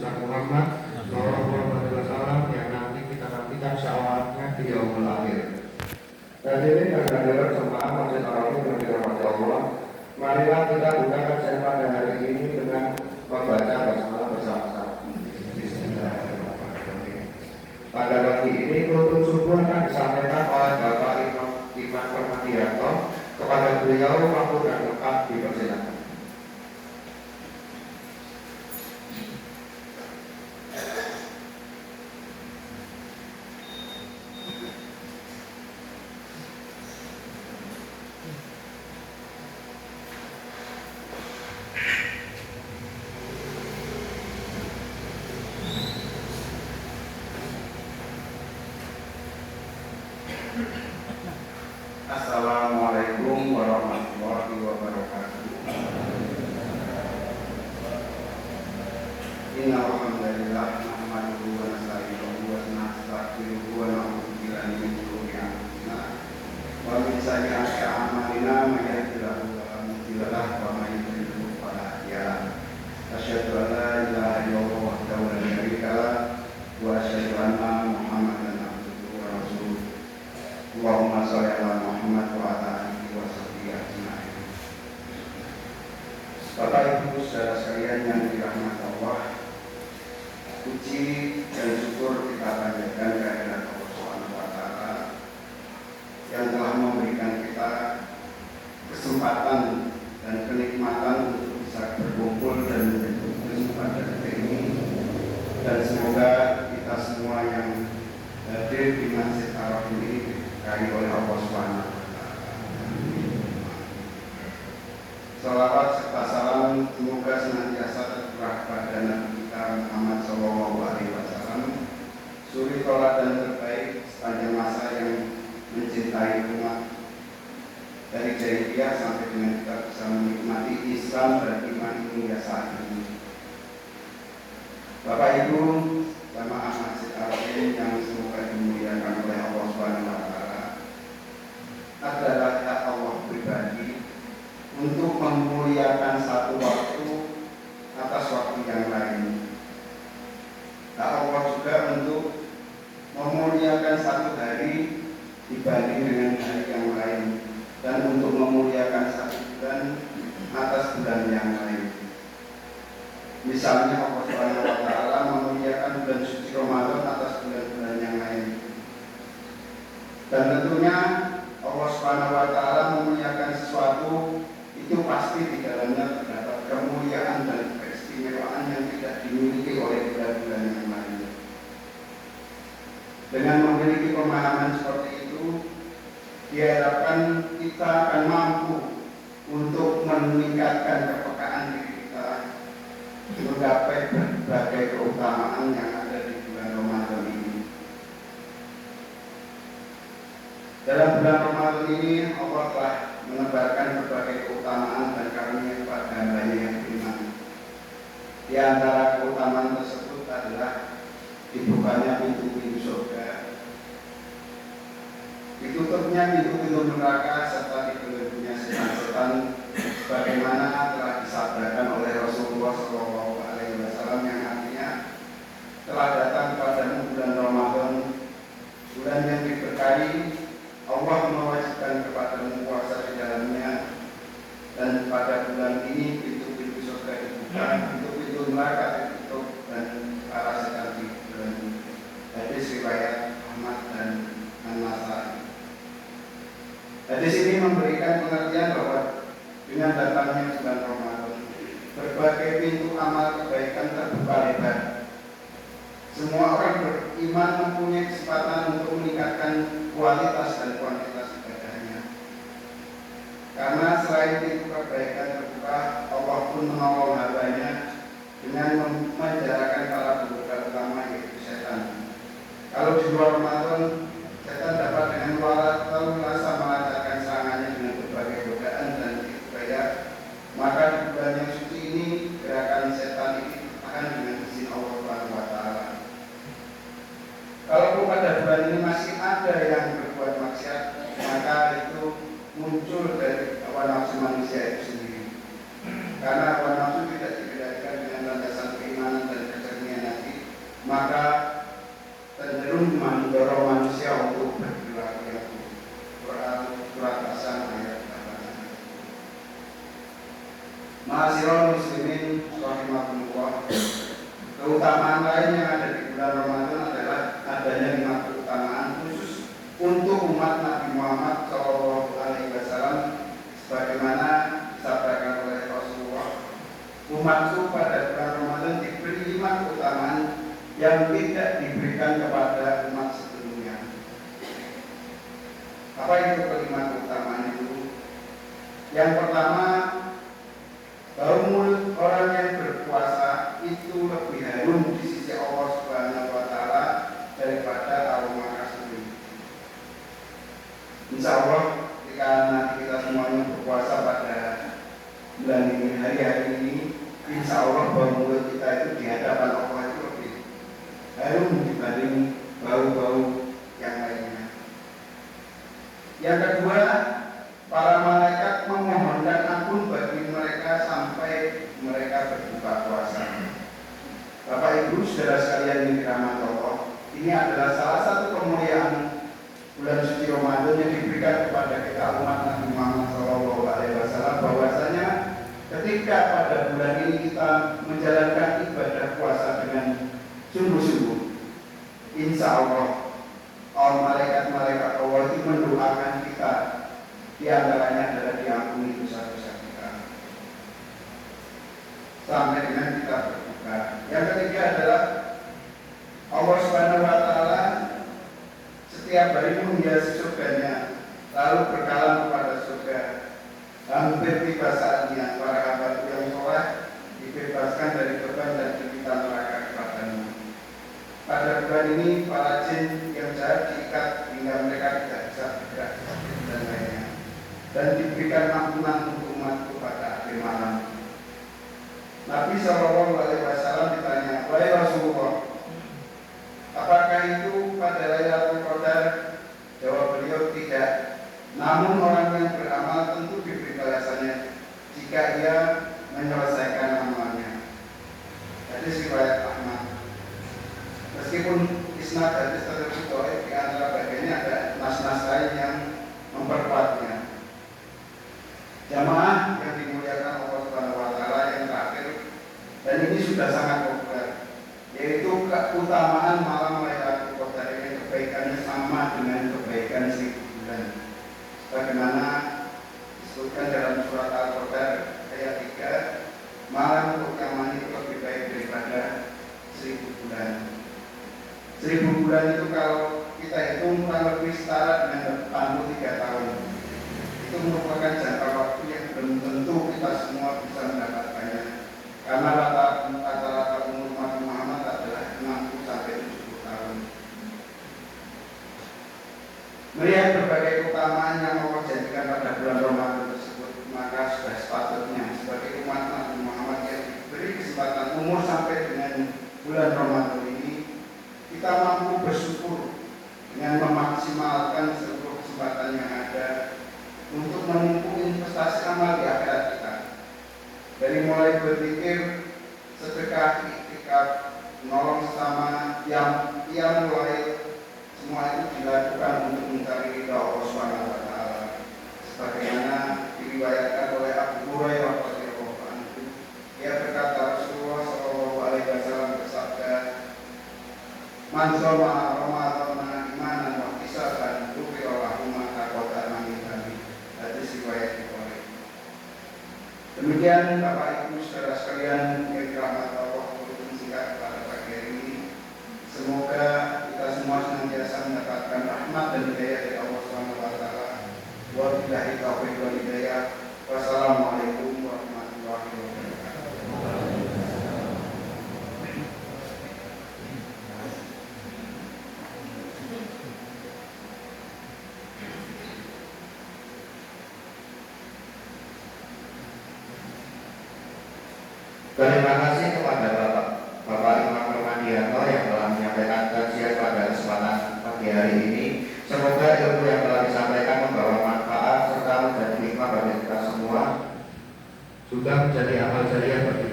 besar Muhammad Sallallahu Alaihi Wasallam yang nanti kita nantikan syafaatnya di yaumul akhir. Hadirin dan hadirat jemaah Masjid Ar-Rahim yang dirahmati Allah, marilah kita buka kajian pada hari ini dengan membaca basmalah bersama-sama. Bismillahirrahmanirrahim. Pada pagi ini kunut subuh akan disampaikan oleh Bapak Imam Iman Permadianto. Kepada beliau waktu dan tempat dipersilakan. Assalamualaikum warahmatullahi wabarakatuh. Innal hamdalillah nahmaduhu wa nasta'inuhu wa nastaghfiruhu wa na'udzu billahi min shururi anfusina wa min sayyi'ati a'malina may yahdihillahu fala mudilla lahu wa may yudlil fala hadiya lahu. Asyhadu an la ilaha illallah wahdahu la syarika lahu wa asyhadu anna Muhammadan abduhu wa rasuluh. Allahumma sholli ala Muhammad wa ala alihi wa sahbihi ajma'in. Bapak Ibu saudara sekalian yang dirahmati Allah, puji dan syukur kita panjatkan kehadirat Allah Subhanahu wa taala yang telah memberikan kita kesempatan dan kenikmatan untuk bisa berkumpul dan berkumpul pada detik ini, dan semoga kita semua yang hadir di Masjid Ar-Rahim ini diberkahi oleh Allah Subhanahu wa taala. Salawat serta salam semoga senantiasa tercurah pada Nabi kita Muhammad Sallallahu Alaihi Wasallam, suri teladan terbaik sepanjang masa yang mencintai umat dari jahiliyah sampai dengan kita bisa menikmati Islam dan iman hingga saat ini. Bapak Ibu jamaah Masjid Ar-Rahim yang semoga dimuliakan oleh Allah Subhanahu wa taala, adalah hak Allah pribadi untuk memuliakan satu waktu atas waktu yang lain. Hak Allah juga untuk memuliakan satu hari dibanding dengan hari yang lain, dan untuk memuliakan satu bulan atas bulan yang lain. Misalnya Allah Subhanahu wa taala memuliakan bulan suci Ramadan atas bulan-bulan yang lain. Dan tentunya Allah Subhanahu wa taala memuliakan sesuatu itu pasti di dalamnya terdapat kemuliaan dan keistimewaan yang tidak dimiliki oleh bulan-bulan yang lain. Dengan memiliki pemahaman seperti itu, diharapkan kita akan mampu untuk meningkatkan kepekaan diri kita menggapai berbagai keutamaan yang ada di bulan Ramadan ini. Dalam bulan Ramadan ini Allah telah menebarkan berbagai keutamaan dan karunia kepada hamba-Nya yang beriman. Di antara keutamaan tersebut adalah dibukanya pintu-pintu surga, ditutupnya pintu-pintu neraka, serta dibelenggunya setan-setan, sebagaimana telah disabdakan oleh Rasulullah Shallallahu Alaihi Wasallam, yang artinya telah datang kepadamu bulan Ramadan, bulan yang diberkahi. Allah mewajibkan kepadamu puasa di dalamnya, dan pada bulan ini pintu-pintu surga dibuka, pintu-pintu neraka ditutup, dan para setan dibelenggu. Hadis riwayat Ahmad dan An-Nasai. Hadis ini memberikan pengertian bahwa dengan datangnya bulan Ramadan, berbagai pintu amal kebaikan terbuka lebar. Semua orang beriman mempunyai kesempatan untuk meningkatkan kualitas dan kuantitas ibadahnya. Karena selain pintu kebaikan terbuka, Allah pun menolong hamba-Nya dengan menjarakan para penggoda utama, yaitu setan. Kalau di luar Ramadan, setan dapat dengan leluasa melancarkan serangannya dengan berbagai godaan dan tipu daya. Maka di bulan yang suci ini, gerakan setan ini ditahan dengan izin Allah Subhanahu wa taala. Kalau pada bulan ini masih ada yang berbuat maksiat, maka itu muncul dari hawa nafsu manusia itu sendiri. Karena hawa nafsu tidak dikendalikan dengan landasan keimanan dan kecernian maka cenderung mendorong manusia untuk berperilaku yang beratasan ayat kata-kata. Ma'asyiral muslimin rahimakumullah. Keutamaan lain yang ada di bulan Ramadan adalah adanya 5 keutamaan khusus untuk umat Nabi Muhammad SAW, sebagaimana disabdakan oleh Rasulullah. Umatku pada bulan Ramadan diberi 5 keutamaan yang tidak diberikan kepada umat sebelumnya. Apa itu kelima keutamaan itu? Yang pertama, bau mulut orang yang berpuasa itu lebih harum di sisi Allah Subhanahu wa Ta'ala daripada aroma kasturi. Insya Allah, jika nanti kita semuanya berpuasa pada bulan ini, hari-hari ini, insya Allah bau mulut kita itu di hadapan Allah itu lebih harum dibanding bau-bau yang lainnya. Yang kedua, para malaikat memohonkan ampun bagi mereka sampai mereka berbuka puasa. Bapak Ibu saudara sekalian yang dirahmati Allah, ini adalah salah satu kemuliaan bulan suci Ramadan yang diberikan kepada kita umat Nabi Muhammad SAW, bahwasanya ketika pada bulan ini kita menjalankan ibadah puasa dengan sungguh-sungguh, insya Allah malaikat-malaikat Allah itu mendoakan kita. Di antaranya adalah diampuni dosa-dosa kita sampai dengan kita berbuka. Yang ketiga adalah Allah Subhanahu wa Ta'ala setiap hari menghiasi surganya, lalu berkalam kepada surga, hampir tiba saatnya para hamba yang soleh dibebaskan dari beban dan jepitan neraka kepadamu. Pada bulan ini para jin yang jahat diikat hingga mereka tidak bisa bergerak dan lainnya, dan diberikan ampunan untuk umatku pada akhir malam. Nabi SAW ditanya, wahai Rasulullah, apakah itu pada Lailatul Qadar? Jawab beliau, tidak. Namun orang yang beramal tentu diberi balasannya jika ia menyelesaikan amalnya. Hadis riwayat Ahmad. Meskipun isnad hadis tersebut boleh, di antara bagiannya ada nas-nas lain yang memperkuatnya. Jamaah yang dimuliakan Allah Subhanahu wa Ta'ala, yang terakhir, dan ini sudah sangat populer, yaitu keutamaan malam Lailatul Qadar yang kebaikannya sama dengan kebaikan 1000 bulan. Bagaimana disebutkan dalam surat Al-Qadar ayat 3, malam untuk yang mandi itu lebih baik daripada 1000 bulan. 1000 bulan itu kalau kita hitung kurang lebih setara dengan 83 tahun. Itu merupakan jangka waktu yang belum tentu kita semua bisa mendapatkannya, karena rata-rata umur Nabi Muhammad adalah 60 sampai 70 tahun. Melihat berbagai keutamaan yang Allah janjikan pada bulan Ramadan tersebut, maka sudah sepatutnya sebagai umat Nabi Muhammad yang diberi kesempatan umur sampai dengan bulan Ramadan ini, kita mampu bersyukur dengan memaksimalkan seluruh kesempatan yang ada untuk menempuh investasi amal di akhirat kita. Dari mulai berpikir, sedekah, iktikaf, menolong sesama, yang mulai semua itu dilakukan untuk mencari ridha Allah Subhanahu wa Ta'ala. Sebagaimana diriwayatkan oleh Abu Hurairah radhiyallahu anhu, ia berkata, Rasulullah sallallahu alaihi wasallam bersabda, "Man shoma Ramadhana imanan wa ihtisaban ghufira lahu ma taqaddama min dhanbi." Hadis riwayat Bukhari. Demikian Bapak Ibu saudara sekalian yang dirahmati Allah, untuk singkat pada pagi hari ini, semoga kita semua senantiasa mendapatkan rahmat dan hidayah dari Allah Subhanahu wa Ta'ala. Wabillahi taufiq wal hidayah. Wassalamualaikum warahmatullahi wabarakatuh. Terima kasih kepada Bapak Imam Permadianto yang telah menyampaikan kajian pada kesempatan pagi hari ini. Semoga ilmu yang telah disampaikan membawa manfaat serta menjadi hikmah bagi kita semua, juga menjadi amal jariah bagi